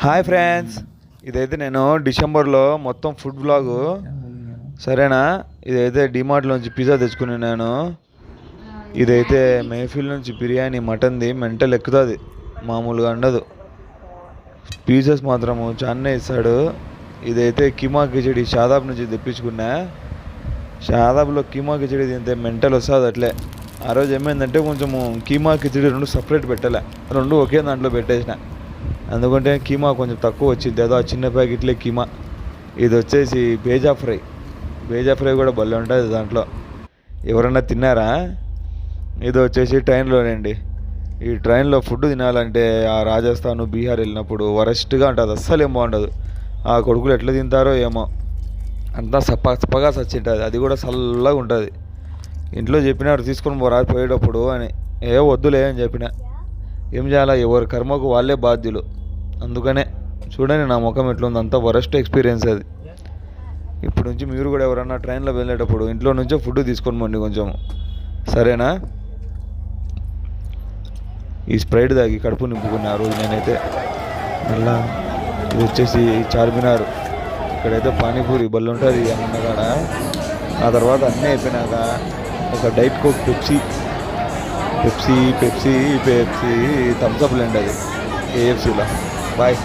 Hi friends, ఇదైతే నేను డిసెంబర్లో మొత్తం ఫుడ్ బ్లాగు. సరేనా? ఇదైతే డిమార్ట్లోంచి పిజ్జా తెచ్చుకుని నేను. ఇదైతే మేఫిల్ నుంచి బిర్యానీ మటన్ది మెంటల్ ఎక్కుతుంది, మామూలుగా ఉండదు. పీసెస్ మాత్రము చాన్నే ఇస్తాడు. ఇదైతే కీమా కిచడి షాదాబ్ నుంచి తెప్పించుకున్నా. షాదాబ్లో కీమా కిచడి తింటే మెంటల్ వస్తుంది అట్లే. ఆ రోజు ఏమైందంటే కొంచెము కీమా కిచడి రెండు సపరేట్ పెట్టలే, రెండు ఒకే దాంట్లో పెట్టేసిన. అందుకంటే కీమా కొంచెం తక్కువ వచ్చింది, ఏదో ఆ చిన్న ప్యాకెట్లే కీమా. ఇది వచ్చేసి బేజా ఫ్రై కూడా భలే ఉంటుంది దాంట్లో. ఎవరన్నా తిన్నారా? ఇది వచ్చేసి ట్రైన్లోనండి. ఈ ట్రైన్లో ఫుడ్ తినాలంటే ఆ రాజస్థాన్ బీహార్ వెళ్ళినప్పుడు వరస్ట్గా ఉంటుంది, అస్సలు ఏం బాగుండదు. ఆ కొడుకులు ఎట్లా తింటారో ఏమో, అంతా సప్పగా సచ్చింటుంది. అది కూడా చల్లగా ఉంటుంది. ఇంట్లో చెప్పినారు తీసుకొని పోరా పోయేటప్పుడు అని. వద్దులే అని చెప్పిన. ఏం చేయాలా, ఎవరి కర్మకు వాళ్ళే బాధ్యులు. అందుకనే చూడండి నా ముఖం ఎట్లుంది, అంత వరస్ట్ ఎక్స్పీరియన్స్ అది. ఇప్పుడు నుంచి మీరు కూడా ఎవరన్నా ట్రైన్లో వెళ్ళేటప్పుడు ఇంట్లో నుంచే ఫుడ్ తీసుకొని పోండి కొంచెం, సరేనా? ఈ స్ప్రైట్ తాగి కడుపు నింపుకున్నా ఆ రోజు నేనైతే. మళ్ళా ఇది వచ్చేసి చార్మినార్. ఇక్కడైతే పానీపూరి బళ్ళు ఉంటుంది అన్నగాడ. ఆ తర్వాత అన్నీ అయిపోయినాక ఒక డైట్ కోక్, పెప్సీ థమ్స్అప్ లేండి అది కేఎఫ్సీలో. బాయ్.